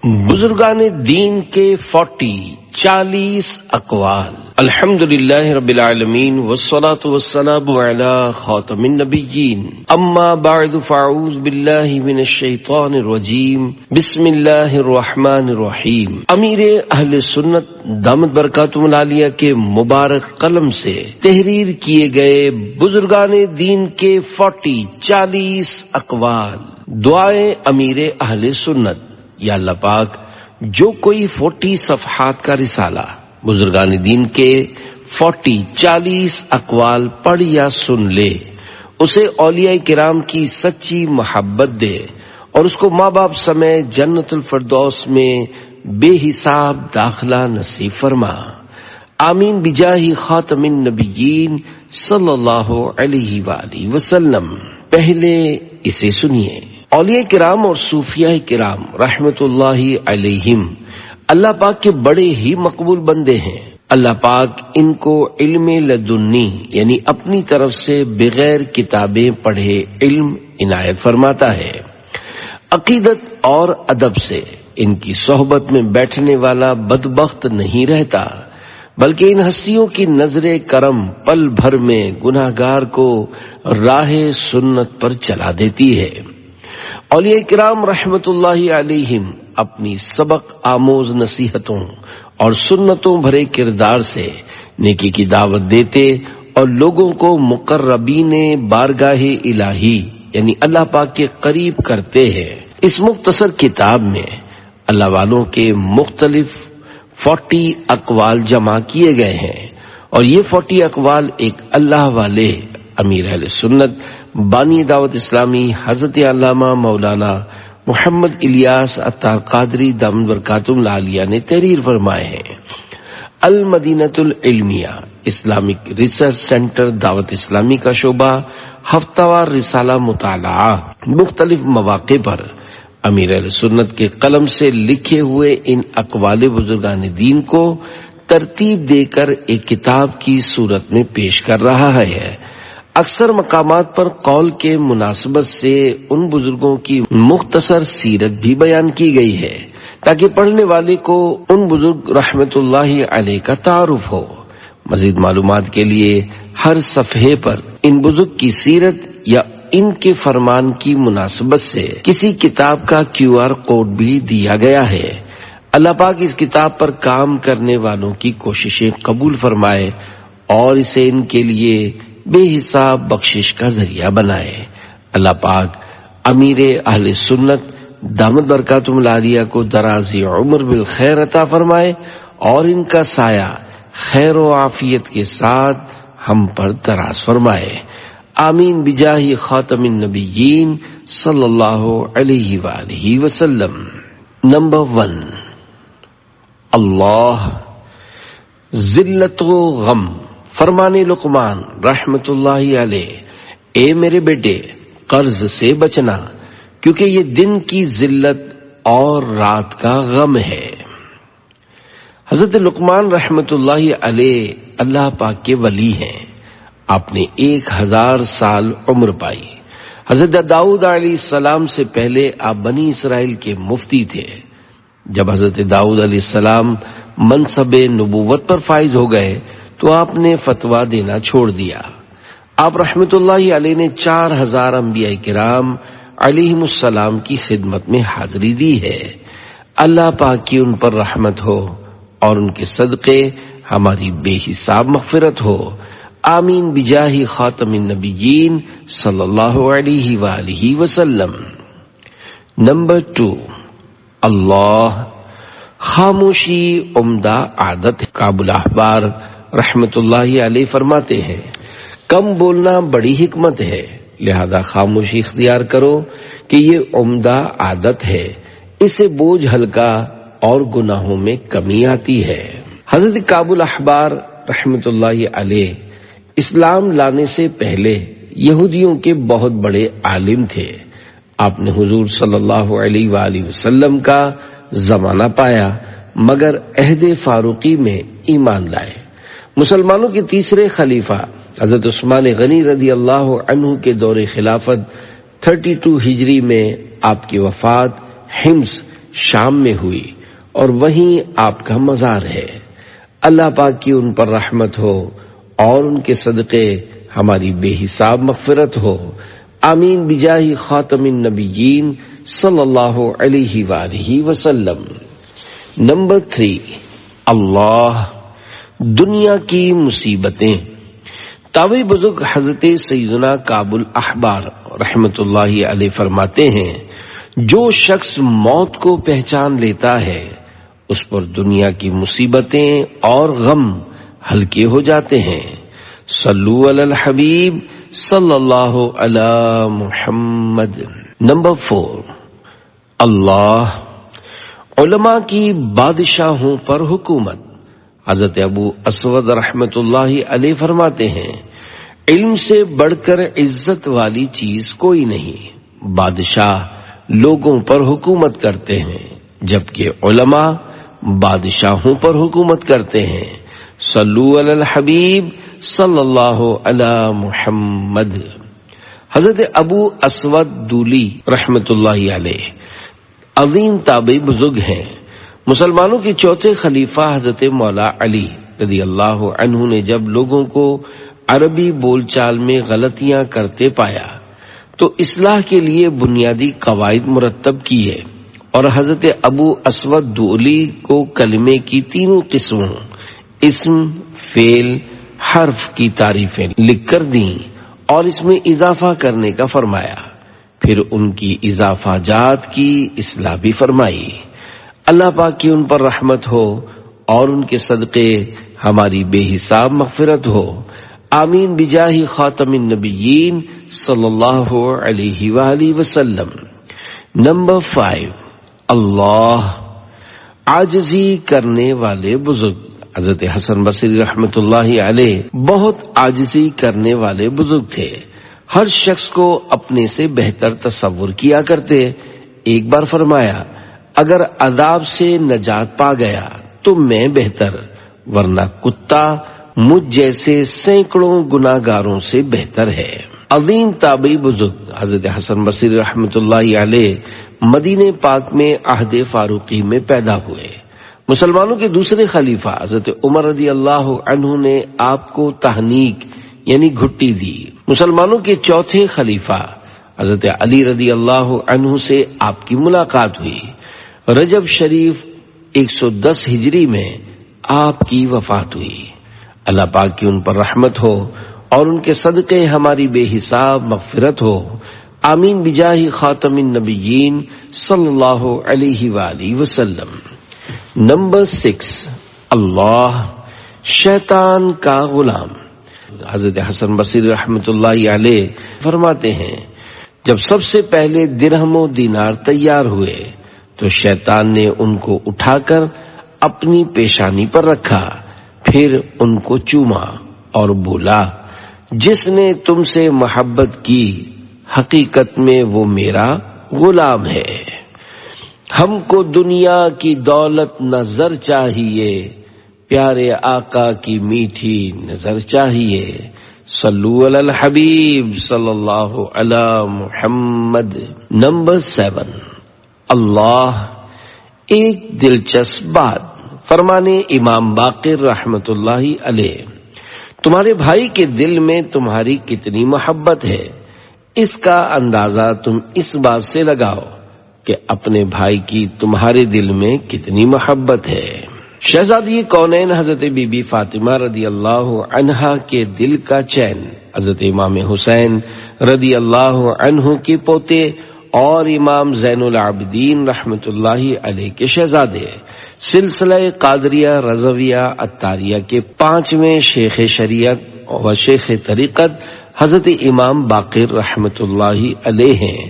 بزرگان دین کے 40 اقوال۔ الحمدللہ رب العالمین والصلاة والسلام علی خاتم النبیین، اما بعد فاعوذ باللہ من الشیطان الرجیم، بسم اللہ الرحمن الرحیم۔ امیر اہل سنت دامت برکاتہم العالیہ کے مبارک قلم سے تحریر کیے گئے بزرگان دین کے 40 اقوال۔ دعائیں امیر اہل سنت۔ یا اللہ پاک، جو کوئی 40 صفحات کا رسالہ بزرگان دین کے 40 اقوال پڑھ یا سن لے، اسے اولیاء کرام کی سچی محبت دے اور اس کو ماں باپ سمیت جنت الفردوس میں بے حساب داخلہ نصیب فرما، آمین بجاہ خاتم النبیین صلی اللہ علیہ وآلہ وسلم۔ پہلے اسے سنیے۔ اولیاء کرام اور صوفیاء کرام رحمت اللہ علیہم اللہ پاک کے بڑے ہی مقبول بندے ہیں۔ اللہ پاک ان کو علم لدنی یعنی اپنی طرف سے بغیر کتابیں پڑھے علم عنایت فرماتا ہے۔ عقیدت اور ادب سے ان کی صحبت میں بیٹھنے والا بدبخت نہیں رہتا، بلکہ ان ہستیوں کی نظر کرم پل بھر میں گناہگار کو راہ سنت پر چلا دیتی ہے۔ اولیاء کرام رحمت اللہ علیہم اپنی سبق آموز نصیحتوں اور سنتوں بھرے کردار سے نیکی کی دعوت دیتے اور لوگوں کو مقربین بارگاہ الہی یعنی اللہ پاک کے قریب کرتے ہیں۔ اس مختصر کتاب میں اللہ والوں کے مختلف 40 اقوال جمع کیے گئے ہیں، اور یہ 40 اقوال ایک اللہ والے امیر اہل سنت بانی دعوت اسلامی حضرت علامہ مولانا محمد الیاس عطار قادری دامت برکاتہم العالیہ نے تحریر فرمائے ہیں۔ المدینۃ العلمیہ اسلامک ریسرچ سینٹر دعوت اسلامی کا شعبہ ہفتہ وار رسالہ مطالعہ مختلف مواقع پر امیر اہل سنت کے قلم سے لکھے ہوئے ان اقوال بزرگان دین کو ترتیب دے کر ایک کتاب کی صورت میں پیش کر رہا ہے۔ اکثر مقامات پر قول کے مناسبت سے ان بزرگوں کی مختصر سیرت بھی بیان کی گئی ہے تاکہ پڑھنے والے کو ان بزرگ رحمت اللہ علیہ کا تعارف ہو۔ مزید معلومات کے لیے ہر صفحے پر ان بزرگ کی سیرت یا ان کے فرمان کی مناسبت سے کسی کتاب کا QR کوڈ بھی دیا گیا ہے۔ اللہ پاک اس کتاب پر کام کرنے والوں کی کوششیں قبول فرمائے اور اسے ان کے لیے بے حساب بخشش کا ذریعہ بنائے۔ اللہ پاک امیر اہل سنت دامت برکاتہم العالیہ کو دراز عمر بالخیر عطا فرمائے اور ان کا سایہ خیر و عافیت کے ساتھ ہم پر دراز فرمائے، آمین بجاہ خاتم النبیین صلی اللہ علیہ وآلہ وسلم۔ نمبر 1، اللہ ذلت و غم۔ فرمان لقمان رحمت اللہ علیہ، اے میرے بیٹے قرض سے بچنا، کیونکہ یہ دن کی ذلت اور رات کا غم ہے۔ حضرت لقمان رحمت اللہ علیہ اللہ پاک کے ولی ہیں۔ آپ نے 1000 سال عمر پائی۔ حضرت داؤد علیہ السلام سے پہلے آپ بنی اسرائیل کے مفتی تھے۔ جب حضرت داؤد علیہ السلام منصب نبوت پر فائز ہو گئے تو آپ نے فتویٰ دینا چھوڑ دیا۔ آپ رحمت اللہ علیہ نے 4000 انبیاء کرام علیہم السلام کی خدمت میں حاضری دی ہے۔ اللہ پاک کی ان پر رحمت ہو اور ان کے صدقے ہماری بے حساب مغفرت ہو، آمین بجاہ خاتم النبیین صلی اللہ علیہ وآلہ وسلم۔ نمبر 2، اللہ خاموشی عمدہ عادت۔ کعب الاحبار رحمت اللہ علیہ فرماتے ہیں، کم بولنا بڑی حکمت ہے، لہذا خاموشی اختیار کرو کہ یہ عمدہ عادت ہے، اس سے بوجھ ہلکا اور گناہوں میں کمی آتی ہے۔ حضرت کعب الاحبار رحمت اللہ علیہ اسلام لانے سے پہلے یہودیوں کے بہت بڑے عالم تھے۔ آپ نے حضور صلی اللہ علیہ وآلہ وسلم کا زمانہ پایا مگر عہد فاروقی میں ایمان لائے۔ مسلمانوں کے تیسرے خلیفہ حضرت عثمان غنی رضی اللہ عنہ کے دور خلافت 32 ہجری میں آپ کی وفات حمص شام میں ہوئی اور وہیں آپ کا مزار ہے۔ اللہ پاک کی ان پر رحمت ہو اور ان کے صدقے ہماری بے حساب مغفرت ہو، آمین بجاہ خاتم النبیین صلی اللہ علیہ وآلہ وسلم۔ نمبر 3، اللہ دنیا کی مصیبتیں۔ تابعی بزرگ حضرت سیدنا کعب الاحبار رحمت اللہ علیہ فرماتے ہیں، جو شخص موت کو پہچان لیتا ہے اس پر دنیا کی مصیبتیں اور غم ہلکے ہو جاتے ہیں۔ صلو علی الحبیب صلی اللہ علی محمد۔ نمبر 4، اللہ علماء کی بادشاہوں پر حکومت۔ حضرت ابو اسود رحمت اللہ علیہ فرماتے ہیں، علم سے بڑھ کر عزت والی چیز کوئی نہیں۔ بادشاہ لوگوں پر حکومت کرتے ہیں جبکہ علماء بادشاہوں پر حکومت کرتے ہیں۔ صلو علی الحبیب صلی اللہ علی محمد۔ حضرت ابو اسود دولی رحمت اللہ علیہ عظیم تابعی بزرگ ہیں۔ مسلمانوں کے چوتھے خلیفہ حضرت مولا علی رضی اللہ عنہ نے جب لوگوں کو عربی بول چال میں غلطیاں کرتے پایا تو اصلاح کے لیے بنیادی قواعد مرتب کیے اور حضرت ابو اسود دولی کو کلمے کی تینوں قسموں اسم، فعل، حرف کی تعریفیں لکھ کر دیں اور اس میں اضافہ کرنے کا فرمایا، پھر ان کی اضافہ جات کی اصلاح بھی فرمائی۔ اللہ پاک کی ان پر رحمت ہو اور ان کے صدقے ہماری بے حساب مغفرت ہو، آمین بجاہ خاتم النبیین صلی اللہ علیہ وآلہ وسلم۔ نمبر 5، اللہ عاجزی کرنے والے بزرگ۔ حضرت حسن بصری رحمت اللہ علیہ بہت عاجزی کرنے والے بزرگ تھے، ہر شخص کو اپنے سے بہتر تصور کیا کرتے۔ ایک بار فرمایا، اگر عذاب سے نجات پا گیا تو میں بہتر، ورنہ کتا مجھ جیسے سینکڑوں گناہگاروں سے بہتر ہے۔ عظیم تابعی بزرگ حضرت حسن بصری رحمت اللہ علیہ مدینہ پاک میں عہد فاروقی میں پیدا ہوئے۔ مسلمانوں کے دوسرے خلیفہ حضرت عمر رضی اللہ عنہ نے آپ کو تحنیک یعنی گھٹی دی۔ مسلمانوں کے چوتھے خلیفہ حضرت علی رضی اللہ عنہ سے آپ کی ملاقات ہوئی۔ رجب شریف 110 ہجری میں آپ کی وفات ہوئی۔ اللہ پاک کی ان پر رحمت ہو اور ان کے صدقے ہماری بے حساب مغفرت ہو، آمین بجاہ خاتم النبیین صلی اللہ علیہ وآلہ وسلم۔ نمبر 6، اللہ شیطان کا غلام۔ حضرت حسن بصری رحمت اللہ علیہ فرماتے ہیں، جب سب سے پہلے درہم و دینار تیار ہوئے تو شیطان نے ان کو اٹھا کر اپنی پیشانی پر رکھا، پھر ان کو چوما اور بولا، جس نے تم سے محبت کی حقیقت میں وہ میرا غلام ہے۔ ہم کو دنیا کی دولت نہ زر چاہیے، پیارے آقا کی میٹھی نظر چاہیے۔ صلو علی الحبیب صلی اللہ علی محمد۔ نمبر 7، اللہ ایک دلچسپ بات۔ فرمانے امام باقر رحمت اللہ علیہ، تمہارے بھائی کے دل میں تمہاری کتنی محبت ہے، اس کا اندازہ تم اس بات سے لگاؤ کہ اپنے بھائی کی تمہارے دل میں کتنی محبت ہے۔ شہزادی کونین حضرت بی بی فاطمہ رضی اللہ عنہا کے دل کا چین، حضرت امام حسین رضی اللہ عنہ کے پوتے اور امام زین العابدین رحمت اللہ علیہ کے شہزادے، سلسلہ قادریہ رضویہ عطاریہ کے 5ویں شیخ شریعت و شیخ طریقت حضرت امام باقر رحمت اللہ علیہ ہیں۔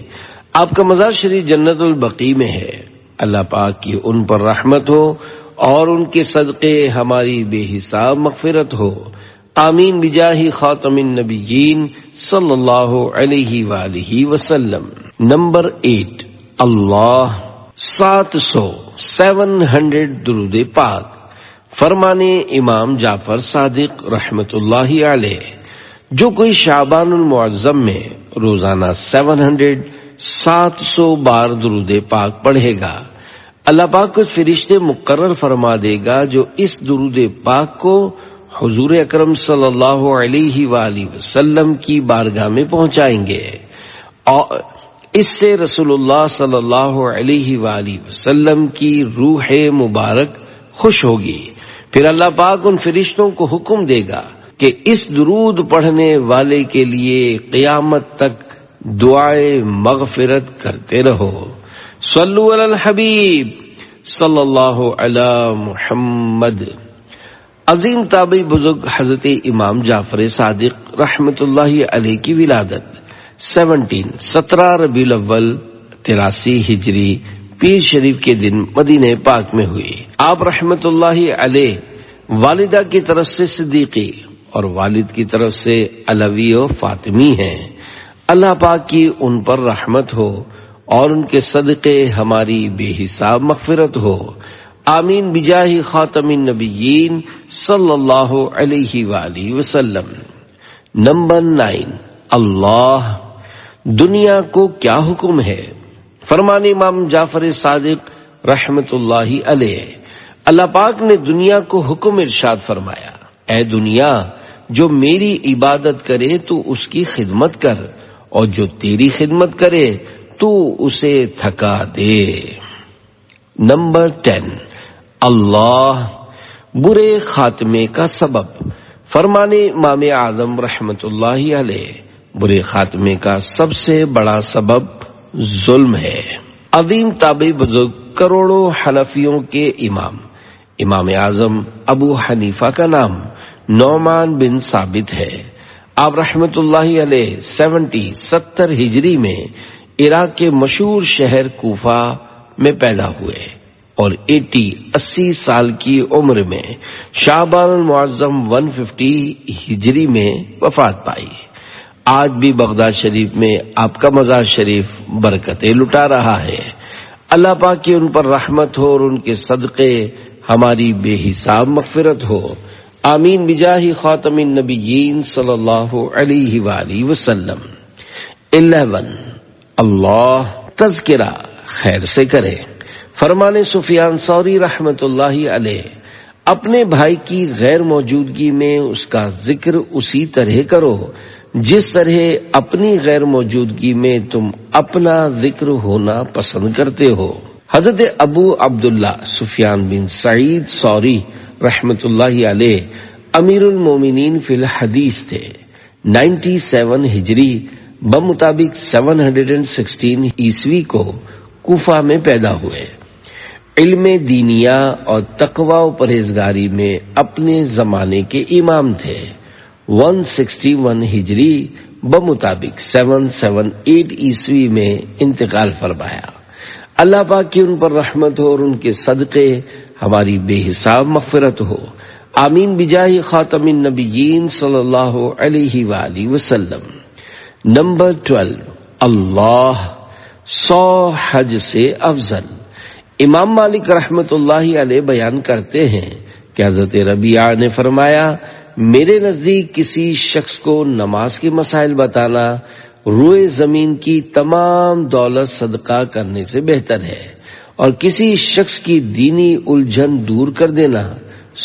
آپ کا مزار شریف جنت البقیع میں ہے۔ اللہ پاک کی ان پر رحمت ہو اور ان کے صدقے ہماری بے حساب مغفرت ہو، آمین بجاہ خاتم النبیین صلی اللہ علیہ وآلہ وسلم۔ نمبر 8، اللہ 700 درود پاک۔ فرمانے امام جعفر صادق رحمت اللہ علیہ، جو کوئی شعبان المعظم میں روزانہ 700 بار درود پاک پڑھے گا، اللہ پاک کچھ فرشتے مقرر فرما دے گا جو اس درود پاک کو حضور اکرم صلی اللہ علیہ وآلہ وسلم کی بارگاہ میں پہنچائیں گے، اور اس سے رسول اللہ صلی اللہ علیہ وآلہ وسلم کی روح مبارک خوش ہوگی۔ پھر اللہ پاک ان فرشتوں کو حکم دے گا کہ اس درود پڑھنے والے کے لیے قیامت تک دعائے مغفرت کرتے رہو۔ صلو علی الحبیب صلی اللہ علی محمد۔ عظیم تابعی بزرگ حضرت امام جعفر صادق رحمت اللہ علیہ کی ولادت 17 ربیع الاول 83 ہجری پیر شریف کے دن مدینہ پاک میں ہوئی۔ آپ رحمت اللہ علیہ والدہ کی طرف سے صدیقی اور والد کی طرف سے علوی و فاطمی ہیں۔ اللہ پاک کی ان پر رحمت ہو اور ان کے صدقے ہماری بے حساب مغفرت ہو، آمین بجاہ خاتم النبیین صلی اللہ علیہ وآلہ وسلم۔ نمبر 9، اللہ دنیا کو کیا حکم ہے؟ فرمان امام جعفر صادق رحمت اللہ علیہ، اللہ پاک نے دنیا کو حکم ارشاد فرمایا، اے دنیا جو میری عبادت کرے تو اس کی خدمت کر، اور جو تیری خدمت کرے تو اسے تھکا دے۔ نمبر 10، اللہ برے خاتمے کا سبب۔ فرمان امام اعظم رحمت اللہ علیہ، برے خاتمے کا سب سے بڑا سبب ظلم ہے۔ عظیم تابعی بزرگ کروڑوں حنفیوں کے امام اعظم ابو حنیفہ کا نام نعمان بن ثابت ہے۔ آپ رحمت اللہ علیہ 70 ہجری میں عراق کے مشہور شہر کوفہ میں پیدا ہوئے اور 80 سال کی عمر میں شعبان المعظم 150 ہجری میں وفات پائی۔ آج بھی بغداد شریف میں آپ کا مزار شریف برکتیں لٹا رہا ہے۔ اللہ پاک کی ان پر رحمت ہو اور ان کے صدقے ہماری بے حساب مغفرت ہو، آمین بجاہ خاتم النبیین صلی اللہ علیہ وآلہ وسلم۔ 11، اللہ تذکرہ خیر سے کرے۔ فرمان سفیان ثوری رحمت اللہ علیہ، اپنے بھائی کی غیر موجودگی میں اس کا ذکر اسی طرح کرو جس طرح اپنی غیر موجودگی میں تم اپنا ذکر ہونا پسند کرتے ہو۔ حضرت ابو عبداللہ سفیان بن سعید ثوری رحمت اللہ علیہ امیر المومنین فی الحدیث تھے۔ 97 ہجری بمطابق 716 عیسوی کو کوفہ میں پیدا ہوئے۔ علم دینیا اور تقوی و پرہیزگاری میں اپنے زمانے کے امام تھے۔ 161 ہجری بمطابق 778 عیسوی میں انتقال فرمایا۔ اللہ پاک کی ان پر رحمت ہو اور ان کے صدقے ہماری بے حساب مغفرت ہو، آمین بجاہ خاتم النبیین صلی اللہ علیہ وآلہ وسلم۔ نمبر 12، اللہ 100 حج سے افضل۔ امام مالک رحمت اللہ علیہ بیان کرتے ہیں کہ حضرت ربیعہ نے فرمایا، میرے نزدیک کسی شخص کو نماز کے مسائل بتانا روئے زمین کی تمام دولت صدقہ کرنے سے بہتر ہے، اور کسی شخص کی دینی الجھن دور کر دینا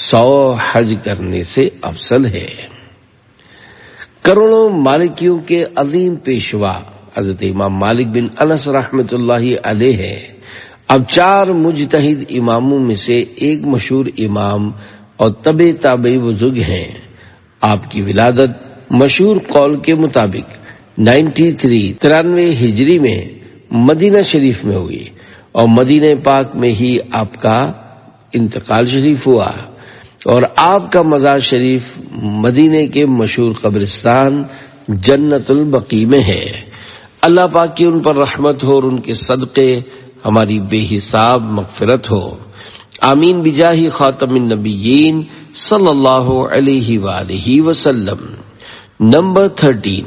100 حج کرنے سے افضل ہے۔ کروڑوں مالکیوں کے عظیم پیشوا حضرت امام مالک بن انس رحمت اللہ علیہ ہے۔ اب 4 مجتہد اماموں میں سے ایک مشہور امام اور تابعی بزرگ ہیں۔ آپ کی ولادت مشہور قول کے مطابق 93 ہجری میں مدینہ شریف میں ہوئی اور مدینہ پاک میں ہی آپ کا انتقال شریف ہوا، اور آپ کا مزار شریف مدینہ کے مشہور قبرستان جنت البقیع میں ہے۔ اللہ پاک کی ان پر رحمت ہو اور ان کے صدقے ہماری بے حساب مغفرت ہو، آمین بجاہ خاتم النبیین صلی اللہ علیہ وآلہ وسلم۔ نمبر 13،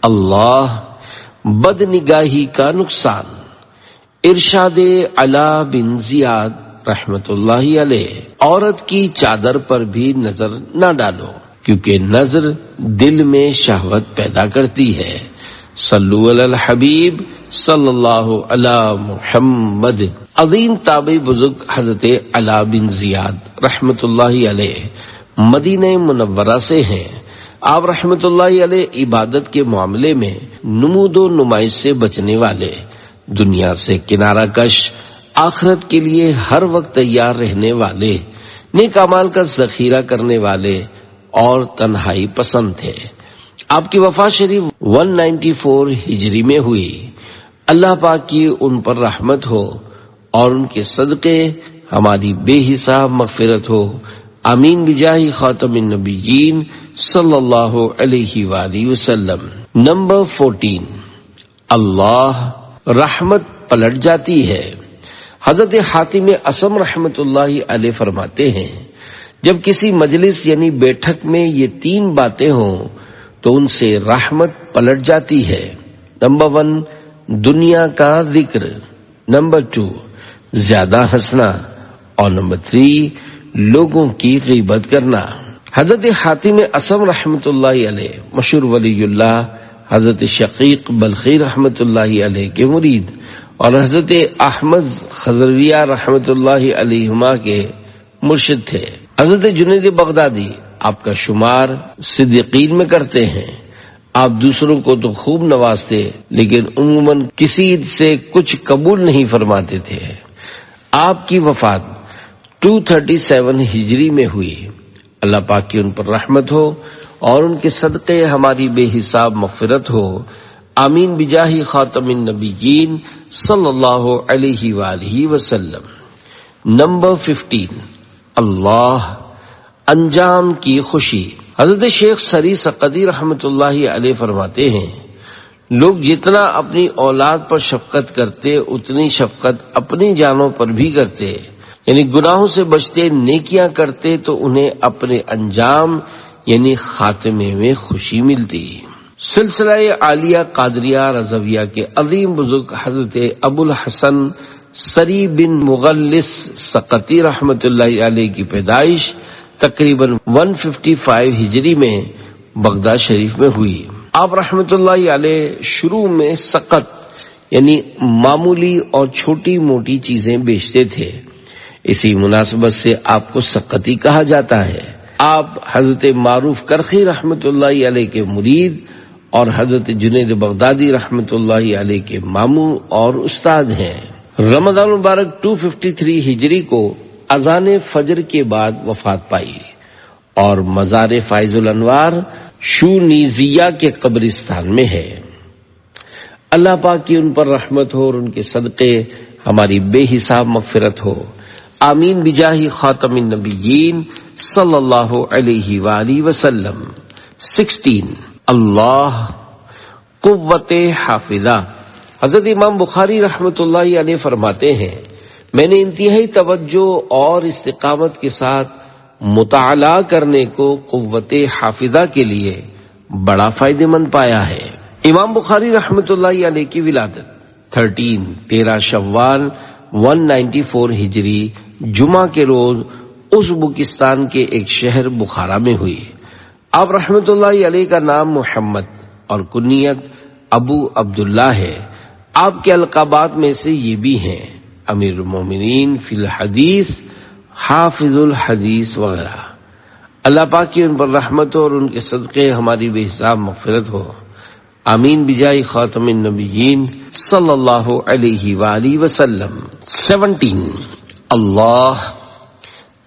اللہ بد نگاہی کا نقصان۔ ارشاد علا بن زیاد رحمت اللہ علیہ، عورت کی چادر پر بھی نظر نہ ڈالو کیونکہ نظر دل میں شہوت پیدا کرتی ہے۔ صلو علی الحبیب صلی اللہ علی محمد۔ عظیم تابعی بزرگ حضرت علا بن زیاد رحمت اللہ علیہ مدینہ منورہ سے ہیں۔ آپ رحمت اللہ علیہ عبادت کے معاملے میں نمود و نمائش سے بچنے والے، دنیا سے کنارہ کش، آخرت کے لیے ہر وقت تیار رہنے والے، نیک اعمال کا ذخیرہ کرنے والے اور تنہائی پسند تھے۔ آپ کی وفات شریف 194 ہجری میں ہوئی۔ اللہ پاک کی ان پر رحمت ہو اور ان کے صدقے ہماری بے حساب مغفرت ہو، آمین بجاہ خاتم النبیین صلی اللہ علیہ وآلہ وسلم۔ نمبر 14، اللہ رحمت پلٹ جاتی ہے۔ حضرت حاتم اصم رحمت اللہ علیہ فرماتے ہیں، جب کسی مجلس یعنی بیٹھک میں یہ 3 باتیں ہوں تو ان سے رحمت پلٹ جاتی ہے۔ نمبر 1، دنیا کا ذکر، نمبر 2، زیادہ ہنسنا، اور نمبر 3، لوگوں کی غیبت کرنا۔ حضرت حاتم اصم رحمت اللہ علیہ مشہور ولی اللہ حضرت شقیق بلخی رحمت اللہ علیہ کے مرید اور حضرت احمد خضرویہ رحمت اللہ علیہما کے مرشد تھے۔ حضرت جنید بغدادی آپ کا شمار صدیقین میں کرتے ہیں۔ آپ دوسروں کو تو خوب نوازتے لیکن عموماً کسی سے کچھ قبول نہیں فرماتے تھے۔ آپ کی وفات 237 ہجری میں ہوئی۔ اللہ پاک کی ان پر رحمت ہو اور ان کے صدقے ہماری بے حساب مغفرت ہو، آمین بجاہ خاتم النبیین صلی اللہ علیہ وآلہ وسلم۔ نمبر 15، اللہ انجام کی خوشی۔ حضرت شیخ سری سقطی رحمت اللہ علیہ فرماتے ہیں، لوگ جتنا اپنی اولاد پر شفقت کرتے اتنی شفقت اپنی جانوں پر بھی کرتے، یعنی گناہوں سے بچتے، نیکیاں کرتے تو انہیں اپنے انجام یعنی خاتمے میں خوشی ملتی۔ سلسلہ عالیہ قادریہ رضویہ کے عظیم بزرگ حضرت ابو الحسن سری بن مغلس سقطی رحمت اللہ علیہ کی پیدائش تقریباً 155 ہجری میں بغداد شریف میں ہوئی۔ آپ رحمت اللہ علیہ شروع میں سقط یعنی معمولی اور چھوٹی موٹی چیزیں بیچتے تھے، اسی مناسبت سے آپ کو سقطی کہا جاتا ہے۔ آپ حضرت معروف کرخی رحمت اللہ علیہ کے مرید اور حضرت جنید بغدادی رحمت اللہ علیہ کے ماموں اور استاد ہیں۔ رمضان مبارک 253 ہجری کو اذان فجر کے بعد وفات پائی اور مزار فائز الانوار شونیزیہ کے قبرستان میں ہے۔ اللہ پاک کی ان پر رحمت ہو اور ان کے صدقے ہماری بے حساب مغفرت ہو، آمین بجاہ خاتم النبیین صلی اللہ علیہ وآلہ وسلم۔ 16، اللہ قوت حافظہ۔ حضرت امام بخاری رحمت اللہ علیہ فرماتے ہیں، میں نے انتہائی توجہ اور استقامت کے ساتھ مطالعہ کرنے کو قوت حافظہ کے لیے بڑا فائدہ مند پایا ہے۔ امام بخاری رحمت اللہ علیہ کی ولادت 13 شوال 194 ہجری جمعہ کے روز ازبکستان کے ایک شہر بخارا میں ہوئی۔ آپ رحمت اللہ علیہ کا نام محمد اور کنیت ابو عبداللہ ہے۔ آپ کے القابات میں سے یہ بھی ہیں امیر المومنین فی الحدیث، حافظ الحدیث وغیرہ۔ اللہ پاک کی ان پر رحمت ہو اور ان کے صدقے ہماری بے حساب مغفرت ہو، آمین بجائے خاتم النبیین صلی اللہ علیہ وآلہ وسلم۔ 17، اللہ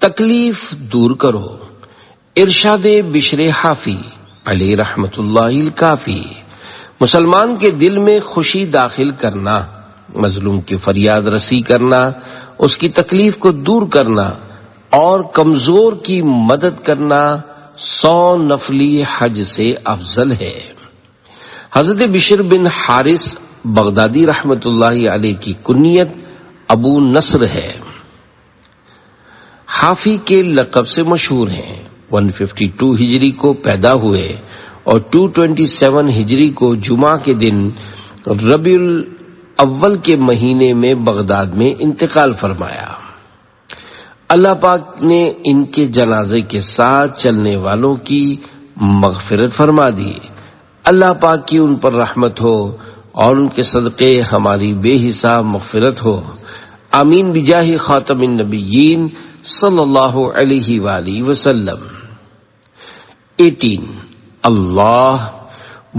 تکلیف دور کرو۔ ارشاد بشر حافی علیہ رحمت اللہ الکافی۔ مسلمان کے دل میں خوشی داخل کرنا، مظلوم کی فریاد رسی کرنا، اس کی تکلیف کو دور کرنا اور کمزور کی مدد کرنا 100 نفلی حج سے افضل ہے۔ حضرت بشر بن حارث بغدادی رحمت اللہ علیہ کی کنیت ابو نصر ہے، حافی کے لقب سے مشہور ہیں۔ 152 ہجری کو پیدا ہوئے اور 227 ہجری کو جمعہ کے دن ربیع الاول کے مہینے میں بغداد میں انتقال فرمایا۔ اللہ پاک نے ان کے جنازے کے ساتھ چلنے والوں کی مغفرت فرما دی۔ اللہ پاک کی ان پر رحمت ہو اور ان کے صدقے ہماری بے حساب مغفرت ہو، آمین بجاہ خاتم النبیین صلی اللہ علیہ وآلہ وسلم۔ 18 اللہ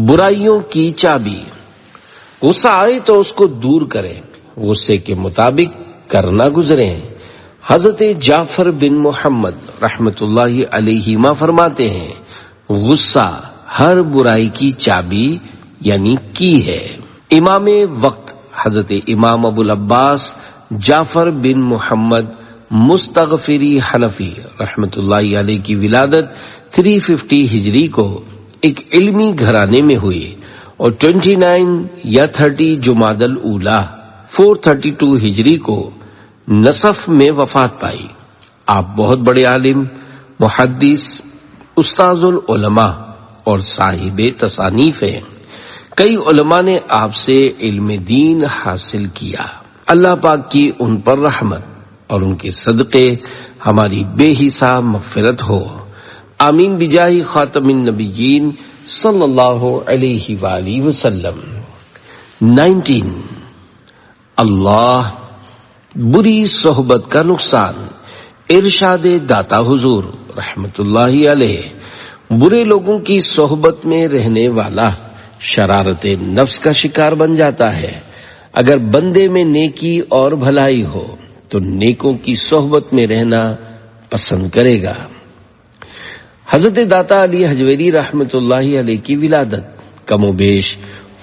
برائیوں کی چابی، غصہ آئے تو اس کو دور کریں، غصے کے مطابق کرنا گزریں۔ حضرت جعفر بن محمد رحمت اللہ علیہما فرماتے ہیں، غصہ ہر برائی کی چابی یعنی کی ہے۔ امام وقت حضرت امام ابو العباس جعفر بن محمد مستغفری حنفی رحمت اللہ علیہ کی ولادت 350 ہجری کو ایک علمی گھرانے میں ہوئی اور 29 یا 30 جمادی الاولیٰ 432 ہجری کو نصف میں وفات پائی۔ آپ بہت بڑے عالم، محدث، استاذ العلماء اور صاحب تصانیف ہیں۔ کئی علماء نے آپ سے علم دین حاصل کیا۔ اللہ پاک کی ان پر رحمت اور ان کے صدقے ہماری بے حساب مغفرت ہو، آمین بجاہ خاتم النبیین صلی اللہ علیہ وآلہ وسلم۔ 19 اللہ بری صحبت کا نقصان، ارشاد داتا حضور رحمت اللہ علیہ، برے لوگوں کی صحبت میں رہنے والا شرارت نفس کا شکار بن جاتا ہے۔ اگر بندے میں نیکی اور بھلائی ہو تو نیکوں کی صحبت میں رہنا پسند کرے گا۔ حضرت داتا علی حجویری رحمت اللہ علیہ کی ولادت کم و بیش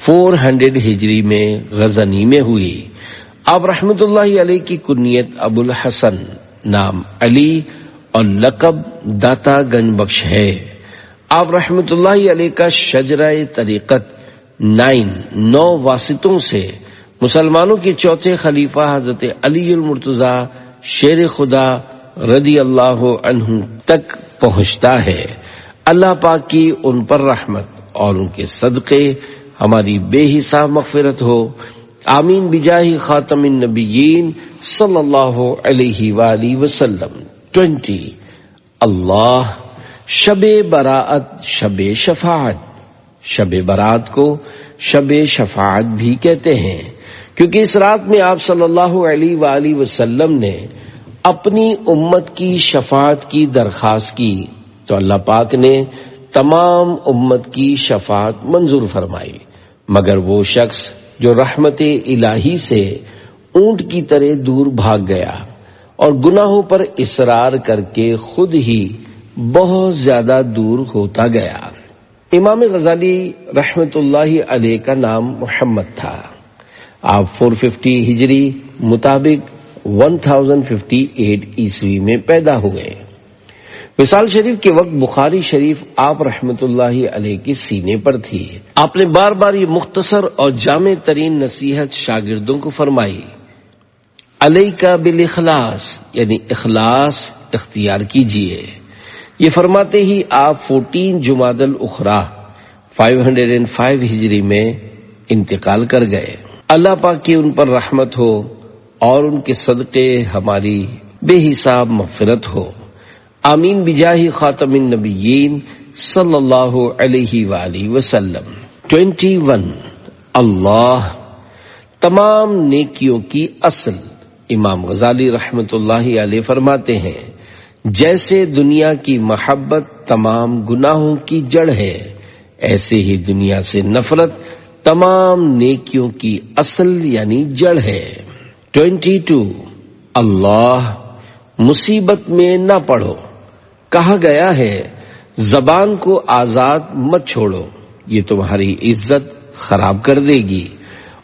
400 ہجری میں غزنی میں ہوئی۔ آپ رحمت اللہ علیہ کی کنیت ابو الحسن، نام علی اور لقب داتا گنج بخش ہے۔ آپ رحمت اللہ علیہ کا شجرہ طریقت 9 واسطوں سے مسلمانوں کے چوتھے خلیفہ حضرت علی المرتضیٰ شیر خدا رضی اللہ عنہ تک پہنچتا ہے۔ اللہ پاک کی ان پر رحمت اور ان کے صدقے ہماری بے حساب مغفرت ہو، آمین بجاہ خاتم النبیین صلی اللہ علیہ وآلہ وسلم۔ 20 اللہ شب براءت، شب شفاعت، شب برات کو شب شفاعت بھی کہتے ہیں کیونکہ اس رات میں آپ صلی اللہ علیہ وآلہ وسلم نے اپنی امت کی شفاعت کی درخواست کی تو اللہ پاک نے تمام امت کی شفاعت منظور فرمائی، مگر وہ شخص جو رحمت الہی سے اونٹ کی طرح دور بھاگ گیا اور گناہوں پر اصرار کر کے خود ہی بہت زیادہ دور ہوتا گیا۔ امام غزالی رحمت اللہ علیہ کا نام محمد تھا۔ آپ 450 ہجری مطابق 1058 عیسوی میں پیدا ہوئے۔ وصال شریف کے وقت بخاری شریف آپ رحمت اللہ علیہ کے سینے پر تھی۔ آپ نے بار بار یہ مختصر اور جامع ترین نصیحت شاگردوں کو فرمائی، علیک بالاخلاص، یعنی اخلاص اختیار کیجیے۔ یہ فرماتے ہی آپ 14 جمادی الاخری 505 ہجری میں انتقال کر گئے۔ اللہ پاک کی ان پر رحمت ہو اور ان کے صدقے ہماری بے حساب مغفرت ہو، آمین بجاہ خاتم النبیین صلی اللہ علیہ وآلہ وسلم۔ 21 اللہ تمام نیکیوں کی اصل، امام غزالی رحمت اللہ علیہ فرماتے ہیں، جیسے دنیا کی محبت تمام گناہوں کی جڑ ہے، ایسے ہی دنیا سے نفرت تمام نیکیوں کی اصل یعنی جڑ ہے۔ 22 اللہ مصیبت میں نہ پڑو، کہا گیا ہے زبان کو آزاد مت چھوڑو، یہ تمہاری عزت خراب کر دے گی،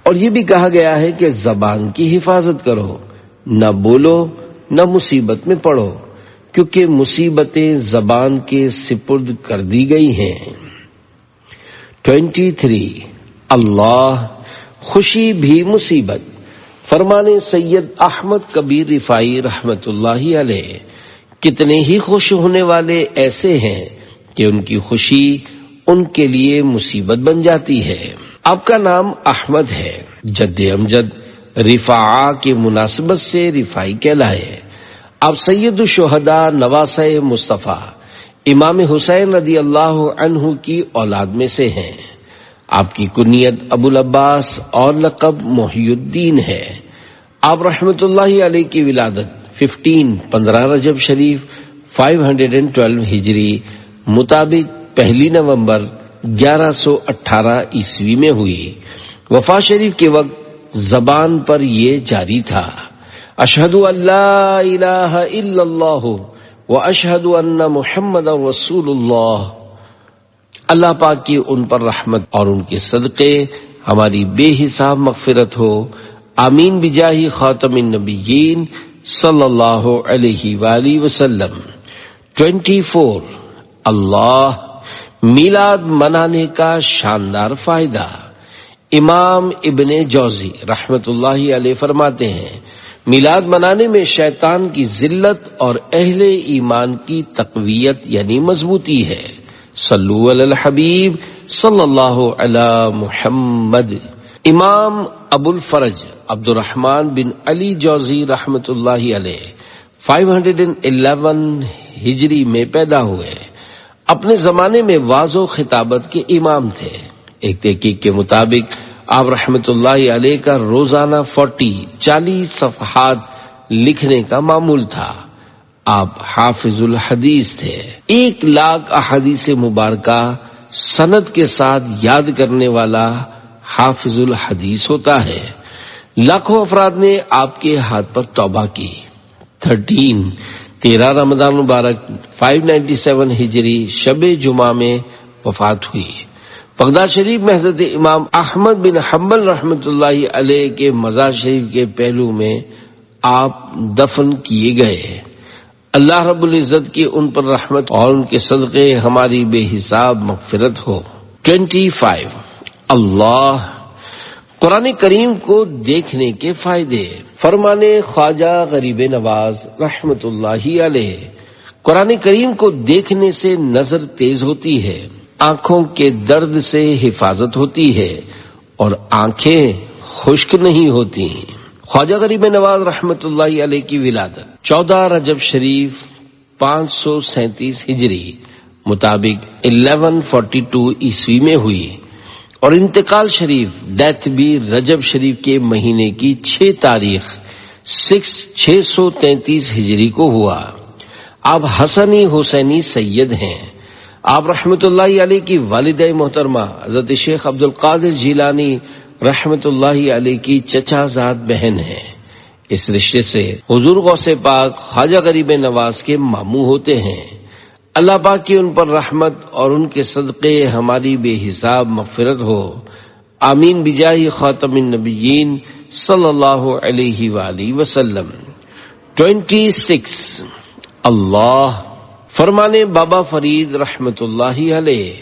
اور یہ بھی کہا گیا ہے کہ زبان کی حفاظت کرو، نہ بولو نہ مصیبت میں پڑو، کیونکہ مصیبتیں زبان کے سپرد کر دی گئی ہیں۔ 23 اللہ خوشی بھی مصیبت، فرمانے سید احمد کبیر رفاعی رحمت اللہ علیہ، کتنے ہی خوش ہونے والے ایسے ہیں کہ ان کی خوشی ان کے لیے مصیبت بن جاتی ہے۔ آپ کا نام احمد ہے، جد امجد رفاعہ کی مناسبت سے رفاعی کہلائے۔ آپ سید الشہداء نواسہ مصطفیٰ امام حسین رضی اللہ عنہ کی اولاد میں سے ہیں۔ آپ کی کنیت ابو العباس اور لقب محی الدین ہے۔ آپ رحمت اللہ علیہ کی ولادت 15 رجب شریف 512 ہجری مطابق 1 نومبر 1118 عیسوی میں ہوئی۔ وفات شریف کے وقت زبان پر یہ جاری تھا: اشہد ان لا الہ الا اللہ واشہد ان محمد رسول اللہ۔ اللہ پاک کی ان پر رحمت اور ان کے صدقے ہماری بے حساب مغفرت ہو، آمین بجاہ خاتم النبیین صلی اللہ علیہ وآلہ وسلم۔ 24 اللہ میلاد منانے کا شاندار فائدہ۔ امام ابن جوزی رحمت اللہ علیہ فرماتے ہیں، میلاد منانے میں شیطان کی ذلت اور اہل ایمان کی تقویت یعنی مضبوطی ہے۔ صلو علی الحبیب صلی اللہ علی محمد۔ امام ابو الفرج عبد الرحمن بن علی جوزی رحمت اللہ علیہ 511 ہجری میں پیدا ہوئے۔ اپنے زمانے میں وعظ و خطابت کے امام تھے۔ ایک تحقیق کے مطابق آپ رحمت اللہ علیہ کا روزانہ 40 صفحات لکھنے کا معمول تھا۔ آپ حافظ الحدیث تھے۔ 1,00,000 احادیث مبارکہ سند کے ساتھ یاد کرنے والا حافظ الحدیث ہوتا ہے۔ لاکھوں افراد نے آپ کے ہاتھ پر توبہ کی۔ 13 رمضان مبارک 597 ہجری شب جمعہ میں وفات ہوئی۔ بغداد شریف میں حضرت امام احمد بن حنبل رحمت اللہ علیہ کے مزار شریف کے پہلو میں آپ دفن کیے گئے۔ اللہ رب العزت کی ان پر رحمت اور ان کے صدقے ہماری بے حساب مغفرت ہو۔ 25 اللہ قرآن کریم کو دیکھنے کے فائدے۔ فرمان خواجہ غریب نواز رحمت اللہ علیہ، قرآن کریم کو دیکھنے سے نظر تیز ہوتی ہے، آنکھوں کے درد سے حفاظت ہوتی ہے اور آنکھیں خشک نہیں ہوتی۔ خواجہ غریب نواز رحمت اللہ علیہ کی ولادت 14 رجب شریف 537 ہجری مطابق 1142 عیسوی میں ہوئی اور انتقال شریف ڈیتھ بھی رجب شریف کے مہینے کی 6 تاریخ 633 ہجری کو ہوا۔ آپ حسنی حسینی سید ہیں۔ آپ رحمت اللہ علیہ کی والدہ محترمہ حضرت شیخ عبد القادر جیلانی رحمت اللہ علیہ کی چچا زاد بہن ہیں۔ اس رشتے سے حضور غوث پاک خواجہ غریب نواز کے ماموں ہوتے ہیں۔ اللہ پاک کی ان پر رحمت اور ان کے صدقے ہماری بے حساب مغفرت ہو، آمین بجاہ خاتم النبیین صلی اللہ علیہ وآلہ وسلم۔ 26 اللہ فرمانے بابا فرید رحمت اللہ علیہ،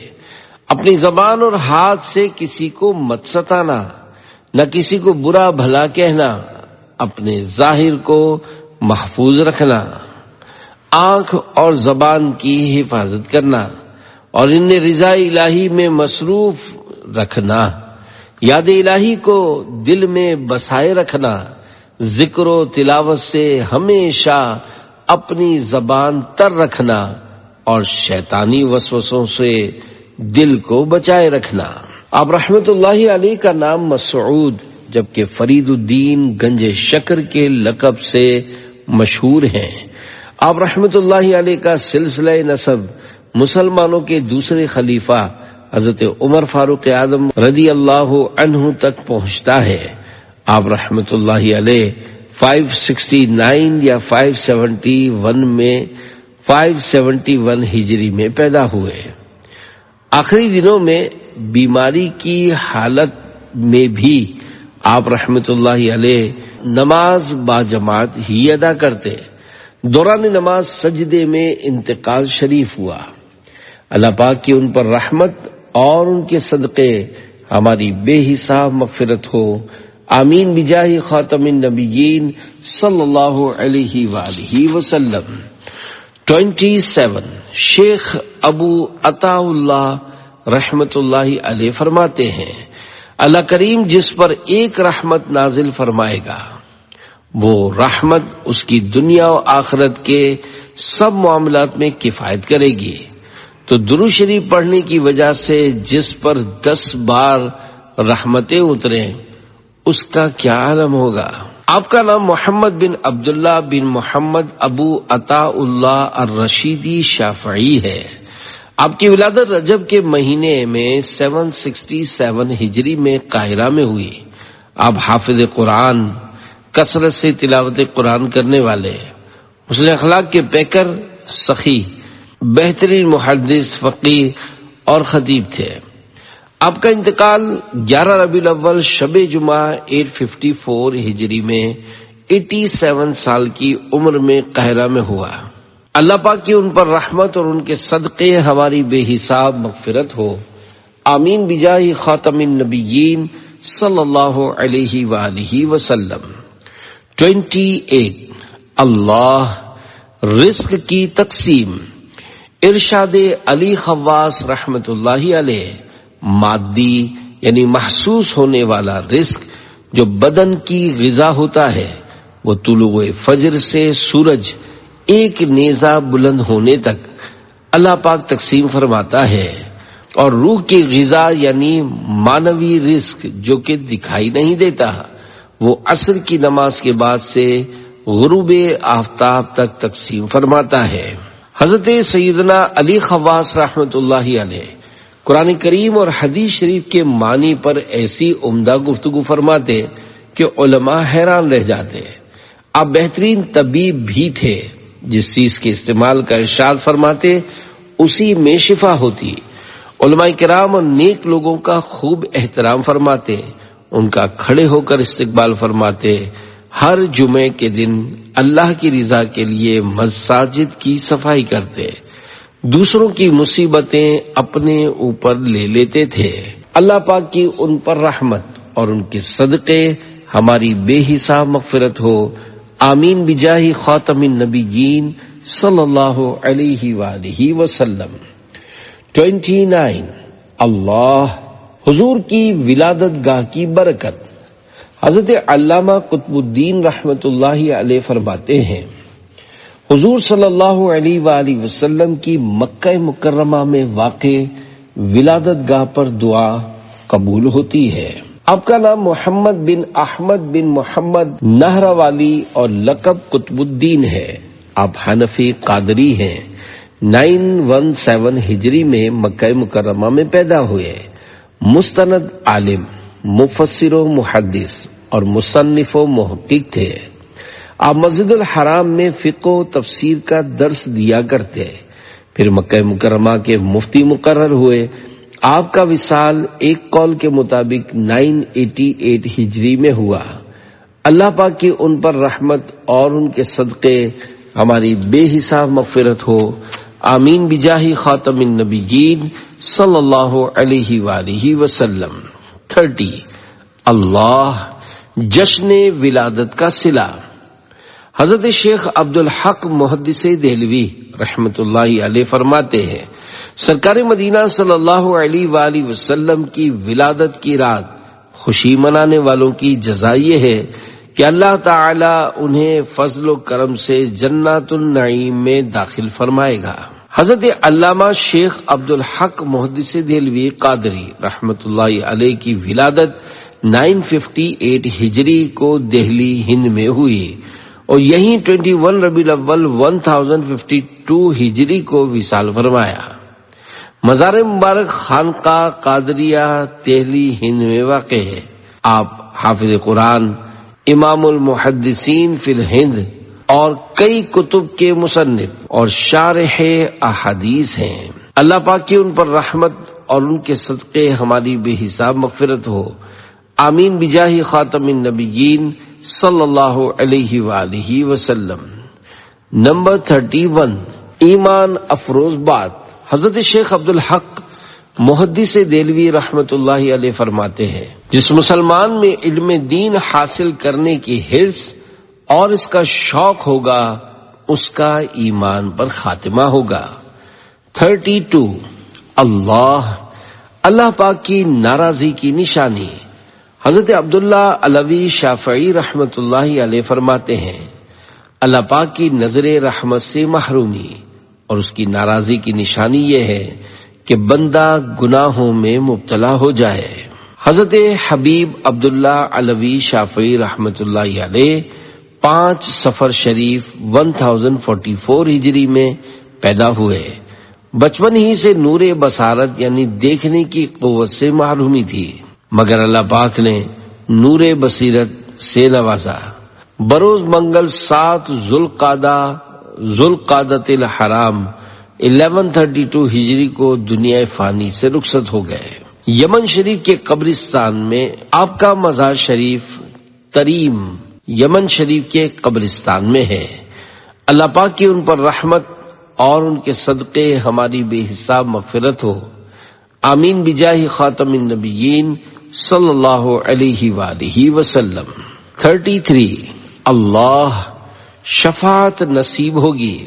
اپنی زبان اور ہاتھ سے کسی کو مت ستانا، نہ کسی کو برا بھلا کہنا، اپنے ظاہر کو محفوظ رکھنا، آنکھ اور زبان کی حفاظت کرنا اور انہیں رضا الہی میں مصروف رکھنا، یاد الہی کو دل میں بسائے رکھنا، ذکر و تلاوت سے ہمیشہ اپنی زبان تر رکھنا اور شیطانی وسوسوں سے دل کو بچائے رکھنا۔ آپ رحمت اللہ علیہ کا نام مسعود جبکہ فرید الدین گنج شکر کے لقب سے مشہور ہیں۔ آپ رحمت اللہ علیہ کا سلسلہ نسب مسلمانوں کے دوسرے خلیفہ حضرت عمر فاروق اعظم رضی اللہ عنہ تک پہنچتا ہے۔ آپ رحمت اللہ علیہ 569 یا 571 میں 571 ہجری میں پیدا ہوئے۔ آخری دنوں میں بیماری کی حالت میں بھی آپ رحمت اللہ علیہ نماز باجماعت ہی ادا کرتے۔ دوران نماز سجدے میں انتقال شریف ہوا۔ اللہ پاک کی ان پر رحمت اور ان کے صدقے ہماری بے حساب مغفرت ہو، آمین بجاہ خاتم النبیین صلی اللہ علیہ وآلہ وسلم۔ 27 شیخ ابو عطا اللہ رحمت اللہ علیہ فرماتے ہیں، اللہ کریم جس پر ایک رحمت نازل فرمائے گا وہ رحمت اس کی دنیا و آخرت کے سب معاملات میں کفایت کرے گی۔ تو درود شریف پڑھنے کی وجہ سے جس پر 10 بار رحمتیں اتریں اس کا کیا عالم ہوگا۔ آپ کا نام محمد بن عبداللہ بن محمد ابو عطا اللہ الرشیدی شافعی ہے۔ آپ کی ولادت رجب کے مہینے میں 767 ہجری میں قاہرہ میں ہوئی۔ آپ حافظ قرآن، کثرت سے تلاوت قرآن کرنے والے، حسن اخلاق کے پیکر، سخی، بہترین محدث، فقیہ اور خطیب تھے۔ آپ کا انتقال 11 ربیع الاول شب جمعہ 854 ہجری میں 87 سال کی عمر میں قاہرہ میں ہوا۔ اللہ پاک کی ان پر رحمت اور ان کے صدقے ہماری بے حساب مغفرت ہو، آمین بجاہ خاتم النبیین صلی اللہ علیہ وآلہ وسلم۔ 28 اللہ رزق کی تقسیم۔ ارشاد علی خواص رحمت اللہ علیہ، مادی یعنی محسوس ہونے والا رزق جو بدن کی غذا ہوتا ہے وہ طلوع فجر سے سورج ایک نیزہ بلند ہونے تک اللہ پاک تقسیم فرماتا ہے، اور روح کی غذا یعنی معنوی رزق جو کہ دکھائی نہیں دیتا وہ عصر کی نماز کے بعد سے غروب آفتاب تک تقسیم فرماتا ہے۔ حضرت سیدنا علی خواص رحمت اللہ علیہ قرآن کریم اور حدیث شریف کے معنی پر ایسی عمدہ گفتگو فرماتے کہ علماء حیران رہ جاتے۔ آپ بہترین طبیب بھی تھے، جس چیز کے استعمال کا ارشاد فرماتے اسی میں شفا ہوتی۔ علماء کرام اور نیک لوگوں کا خوب احترام فرماتے، ان کا کھڑے ہو کر استقبال فرماتے، ہر جمعے کے دن اللہ کی رضا کے لیے مساجد کی صفائی کرتے، دوسروں کی مصیبتیں اپنے اوپر لے لیتے تھے۔ اللہ پاک کی ان پر رحمت اور ان کے صدقے ہماری بے حساب مغفرت ہو، آمین بجاہ خاتم النبیین صلی اللہ علیہ وآلہ وسلم۔ 29 اللہ حضور کی ولادت گاہ کی برکت۔ حضرت علامہ قطب الدین رحمت اللہ علیہ فرماتے ہیں، حضور صلی اللہ علیہ وآلہ وسلم کی مکہ مکرمہ میں واقع ولادت گاہ پر دعا قبول ہوتی ہے۔ آپ کا نام محمد بن احمد بن محمد نہروالی اور لقب قطب الدین ہے۔ آپ حنفی قادری ہیں۔ 917 ہجری میں مکہ مکرمہ میں پیدا ہوئے۔ مستند عالم، مفسر و محدث اور مصنف و محقق تھے۔ آپ مسجد الحرام میں فقہ و تفسیر کا درس دیا کرتے، پھر مکہ مکرمہ کے مفتی مقرر ہوئے۔ آپ کا وصال ایک قول کے مطابق 988 ہجری میں ہوا۔ اللہ پاک کی ان پر رحمت اور ان کے صدقے ہماری بے حساب مغفرت ہو، آمین بجاہ خاتم النبیین صلی اللہ علیہ وآلہ وسلم۔ 30 اللہ جشن ولادت کا صلہ۔ حضرت شیخ عبدالحق محدث دہلوی رحمت اللہ علیہ فرماتے ہیں، سرکار مدینہ صلی اللہ علیہ وآلہ وسلم کی ولادت کی رات خوشی منانے والوں کی جزا یہ ہے کہ اللہ تعالی انہیں فضل و کرم سے جنات النعیم میں داخل فرمائے گا۔ حضرت علامہ شیخ عبدالحق محدث دہلوی قادری رحمت اللہ علیہ کی ولادت 958 ہجری کو دہلی ہند میں ہوئی اور یہیں 21 ربیع الاول 1052 ہجری کو وصال فرمایا۔ مزار مبارک خانقاہ قادریہ دہلی ہند میں واقع ہے۔ آپ حافظ قرآن، امام المحدثین فی الہند اور کئی کتب کے مصنف اور شارح احادیث ہیں۔ اللہ پاک کی ان پر رحمت اور ان کے صدقے ہماری بے حساب مغفرت ہو، آمین بجاہ خاتم النبیین صلی اللہ علیہ وآلہ وسلم۔ نمبر 31 ایمان افروز بات۔ حضرت شیخ عبدالحق محدث دہلوی رحمت اللہ علیہ فرماتے ہیں، جس مسلمان میں علم دین حاصل کرنے کی حرص اور اس کا شوق ہوگا اس کا ایمان پر خاتمہ ہوگا۔ 32 اللہ پاک کی ناراضی کی نشانی۔ حضرت عبداللہ علوی شافعی رحمت اللہ علیہ فرماتے ہیں، اللہ پاک کی نظر رحمت سے محرومی اور اس کی ناراضی کی نشانی یہ ہے کہ بندہ گناہوں میں مبتلا ہو جائے۔ حضرت حبیب عبداللہ علوی شافعی رحمۃ اللہ علیہ 5 صفر شریف 1044 ہجری میں پیدا ہوئے۔ بچپن ہی سے نور بصارت یعنی دیکھنے کی قوت سے محرومی تھی، مگر اللہ پاک نے نور بصیرت سے نوازا۔ بروز منگل 7 ذوالقعدۃ الحرام 1132 ہجری کو دنیا فانی سے رخصت ہو گئے۔ یمن شریف کے قبرستان میں آپ کا مزار شریف تریم یمن شریف کے قبرستان میں ہے۔ اللہ پاک کی ان پر رحمت اور ان کے صدقے ہماری بے حساب مغفرت ہو، آمین بجاہ خاتم النبیین صلی اللہ علیہ وآلہ وسلم۔ 33 اللہ شفاعت نصیب ہوگی۔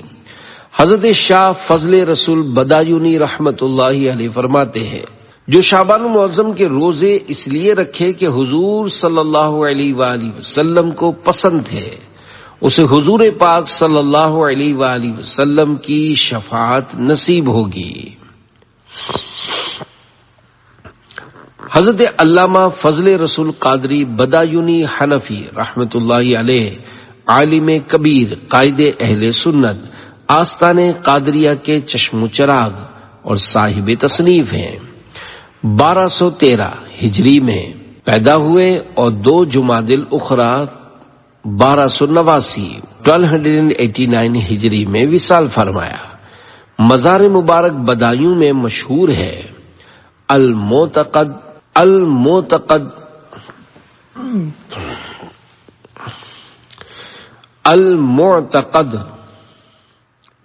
حضرت شاہ فضل رسول بدایونی رحمت اللہ علیہ فرماتے ہیں، جو شعبان المعظم کے روزے اس لیے رکھے کہ حضور صلی اللہ علیہ وآلہ وسلم کو پسند ہے، اسے حضور پاک صلی اللہ علیہ وآلہ وسلم کی شفاعت نصیب ہوگی۔ حضرت علامہ فضل رسول قادری بدایونی حنفی رحمت اللہ علیہ عالم کبیر، قائد اہل سنت، آستان قادریہ کے چشم و چراغ اور صاحب تصنیف ہیں۔ 1213 ہجری میں پیدا ہوئے اور 2 جمادی الاخری 1289 ہجری میں وصال فرمایا۔ مزار مبارک بدایوں میں مشہور ہے۔ المعتقد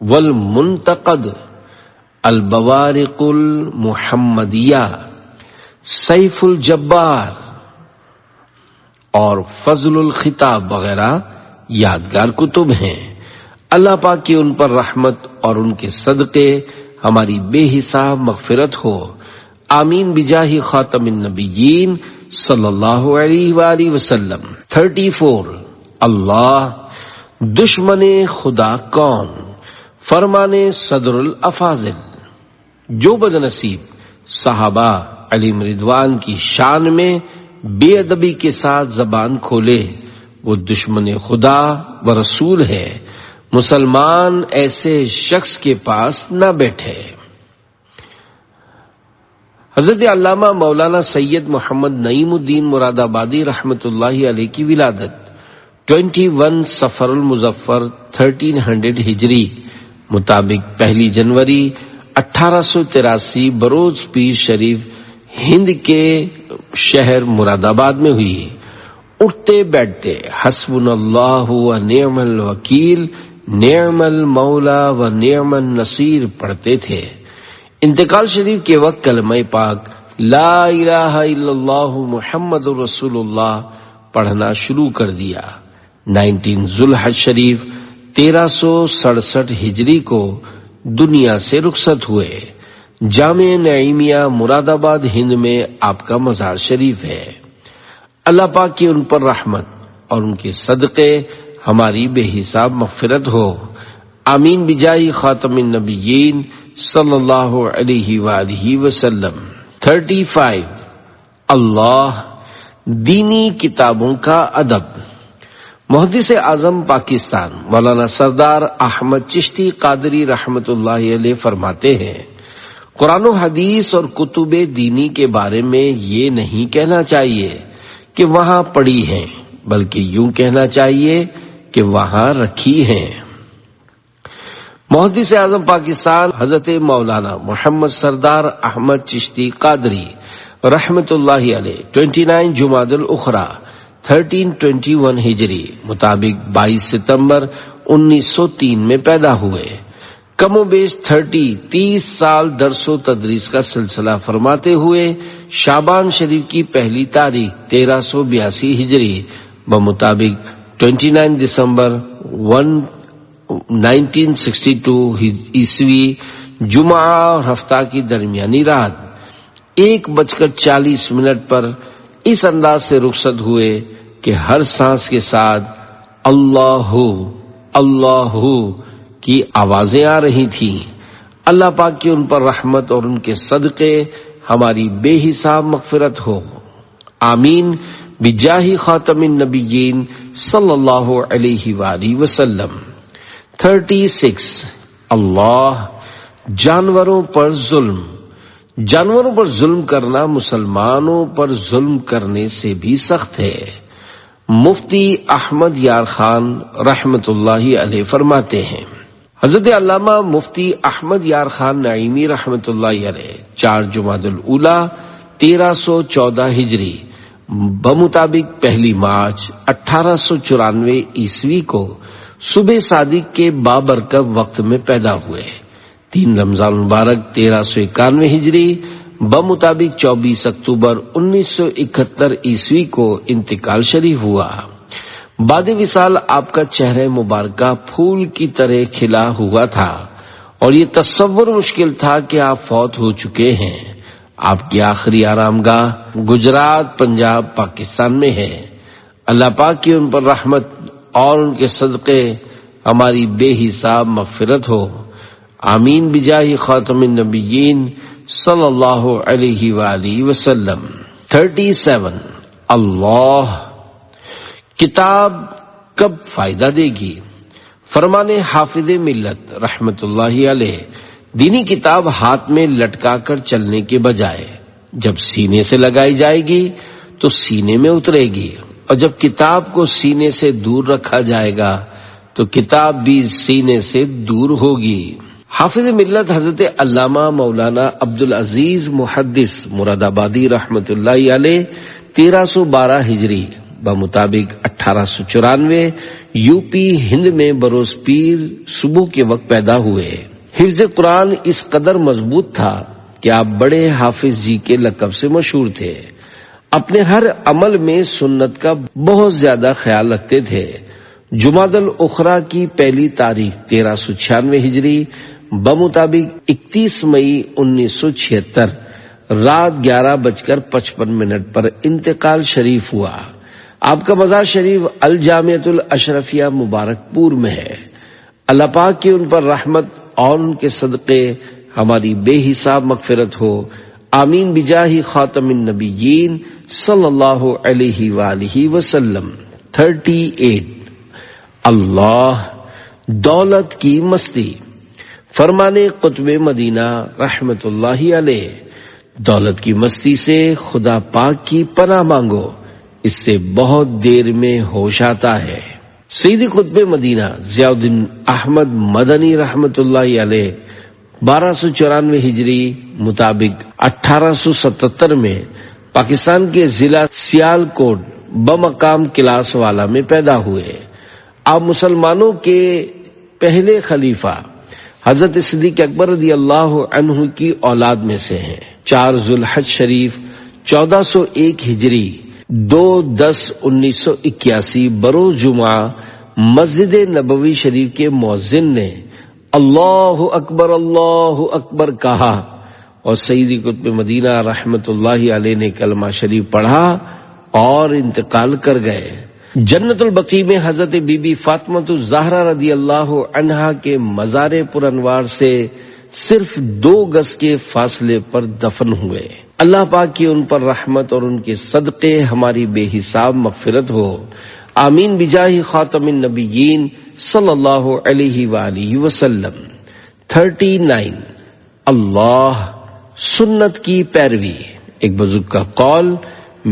والمنتقد البوارق المحمدیہ، سیف الجبار اور فضل الخطاب وغیرہ یادگار کتب ہیں۔ اللہ پاک کی ان پر رحمت اور ان کے صدقے ہماری بے حساب مغفرت ہو، آمین بجاہ خاتم النبیین صلی اللہ علیہ وآلہ وسلم۔ 34 اللہ دشمن خدا کون؟ فرمانے صدر الافاضل، جو بد نصیب صحابہ علیہم رضوان کی شان میں بے ادبی کے ساتھ زبان کھولے وہ دشمن خدا و رسول ہے، مسلمان ایسے شخص کے پاس نہ بیٹھے۔ حضرت علامہ مولانا سید محمد نعیم الدین مراد آبادی رحمت اللہ علیہ کی ولادت 21 صفر المظفر 1300 ہجری مطابق 1 جنوری 1883 بروز پیر شریف ہند کے شہر مراد آباد میں ہوئی۔ اٹھتے بیٹھتے حسبنا اللہ و نعم الوکیل، نعم المولا و نعم النصیر پڑھتے تھے۔ انتقال شریف کے وقت کلمہ پاک لا الہ الا اللہ محمد رسول اللہ پڑھنا شروع کر دیا۔ 19 ذوالحج شریف 1367 ہجری کو دنیا سے رخصت ہوئے۔ جامع نعیمیہ مراد آباد ہند میں آپ کا مزار شریف ہے۔ اللہ پاک کی ان پر رحمت اور ان کے صدقے ہماری بے حساب مغفرت ہو، آمین بجاہ خاتم النبیین صلی اللہ علیہ وآلہ وسلم۔ 35 اللہ دینی کتابوں کا ادب۔ محدث اعظم پاکستان مولانا سردار احمد چشتی قادری رحمت اللہ علیہ فرماتے ہیں، قرآن و حدیث اور کتب دینی کے بارے میں یہ نہیں کہنا چاہیے کہ وہاں پڑی ہیں، بلکہ یوں کہنا چاہیے کہ وہاں رکھی ہیں۔ محدث اعظم پاکستان حضرت مولانا محمد سردار احمد چشتی قادری رحمت اللہ علیہ 29 جمادی الاخری 1321 ہجری مطابق 22 ستمبر 1903 میں پیدا ہوئے۔ کم و بیش 30 سال درس و تدریس کا سلسلہ فرماتے ہوئے شعبان شریف کی پہلی تاریخ 1382 ہجری بمطابق 29 دسمبر 1962 عیسوی جمعہ اور ہفتہ کی درمیانی رات 1:40 پر اس انداز سے رخصت ہوئے کہ ہر سانس کے ساتھ اللہ اللہ کی آوازیں آ رہی تھیں۔ اللہ پاک کی ان پر رحمت اور ان کے صدقے ہماری بے حساب مغفرت ہو، آمین بجاہ خاتم النبیین صلی اللہ علیہ وآلہ وسلم۔ 36 اللہ جانوروں پر ظلم۔ جانوروں پر ظلم کرنا مسلمانوں پر ظلم کرنے سے بھی سخت ہے۔ مفتی احمد یار خان رحمت اللہ علیہ فرماتے ہیں، حضرت علامہ مفتی احمد یار خان نعیمی رحمت اللہ علیہ 4 جمادی الاولیٰ 1314 ہجری بمطابق 1 مارچ 1894 عیسوی کو صبح صادق کے بابرکت وقت میں پیدا ہوئے۔ 3 رمضان مبارک 1391 ہجری بمطابق 24 اکتوبر 1971 عیسوی کو انتقال شریف ہوا۔ بعد وصال آپ کا چہرہ مبارکہ پھول کی طرح کھلا ہوا تھا اور یہ تصور مشکل تھا کہ آپ فوت ہو چکے ہیں۔ آپ کی آخری آرام گاہ گجرات، پنجاب، پاکستان میں ہے۔ اللہ پاک کی ان پر رحمت اور ان کے صدقے ہماری بے حساب مغفرت ہو، آمین بجاہ خاتم النبیین صلی اللہ علیہ وآلہ وسلم۔ 37 اللہ کتاب کب فائدہ دے گی؟ فرمان حافظ ملت رحمت اللہ علیہ، دینی کتاب ہاتھ میں لٹکا کر چلنے کے بجائے جب سینے سے لگائی جائے گی تو سینے میں اترے گی، اور جب کتاب کو سینے سے دور رکھا جائے گا تو کتاب بھی سینے سے دور ہوگی۔ حافظ ملت حضرت علامہ مولانا عبدالعزیز محدث مراد آبادی رحمت اللہ علیہ 1312 ہجری بمطابق 1894 یو پی ہند میں بروز پیر صبح کے وقت پیدا ہوئے۔ حفظ قرآن اس قدر مضبوط تھا کہ آپ بڑے حافظ جی کے لقب سے مشہور تھے۔ اپنے ہر عمل میں سنت کا بہت زیادہ خیال رکھتے تھے۔ جمادی الاخری کی پہلی تاریخ 1396 ہجری بمطابق 31 مئی 1976 رات 11:55 پر انتقال شریف ہوا۔ آپ کا مزار شریف الجامعۃ الاشرفیہ مبارک پور میں ہے۔ اللہ پاک کی ان پر رحمت اور ان کے صدقے ہماری بے حساب مغفرت ہو، آمین بجاہ خاتم النبیین صلی اللہ علیہ وآلہ وسلم۔ 38 اللہ دولت کی مستی۔ فرمان قطب مدینہ رحمت اللہ علیہ، دولت کی مستی سے خدا پاک کی پناہ مانگو، اس سے بہت دیر میں ہوش آتا ہے۔ سیدی قطب مدینہ ضیاء الدین احمد مدنی رحمت اللہ علیہ 1294 ہجری مطابق 1877 میں پاکستان کے ضلع سیال کوٹ بمقام کلاس والا میں پیدا ہوئے۔ آپ مسلمانوں کے پہلے خلیفہ حضرت صدیق اکبر رضی اللہ عنہ کی اولاد میں سے ہیں۔ 4 ذوالحج شریف 1401 ہجری 2/10/1981 بروز جمعہ مسجد نبوی شریف کے مؤذن نے اللہ اکبر کہا اور سیدی قطب مدینہ رحمت اللہ علیہ نے کلمہ شریف پڑھا اور انتقال کر گئے۔ جنت البقیع میں حضرت بی بی فاطمہ الزہرا رضی اللہ عنہا کے مزار پر انوار سے صرف 2 گز کے فاصلے پر دفن ہوئے۔ اللہ پاک کی ان پر رحمت اور ان کے صدقے ہماری بے حساب مغفرت ہو، آمین بجاہ خاتم النبیین صلی اللہ علیہ وآلہ وسلم۔ 39 اللہ سنت کی پیروی۔ ایک بزرگ کا قول،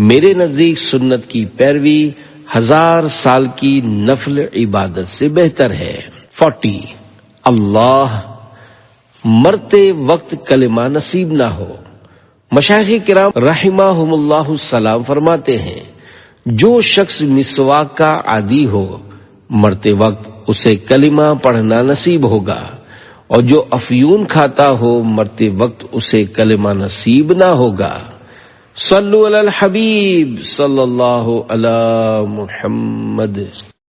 میرے نزدیک سنت کی پیروی 1000 سال کی نفل عبادت سے بہتر ہے۔ 40 اللہ مرتے وقت کلمہ نصیب نہ ہو۔ مشائخ کرام رحمہم اللہ السلام فرماتے ہیں، جو شخص مسواک کا عادی ہو مرتے وقت اسے کلمہ پڑھنا نصیب ہوگا، اور جو افیون کھاتا ہو مرتے وقت اسے کلمہ نصیب نہ ہوگا۔ صلو علی الحبیب صلی اللہ علی محمد۔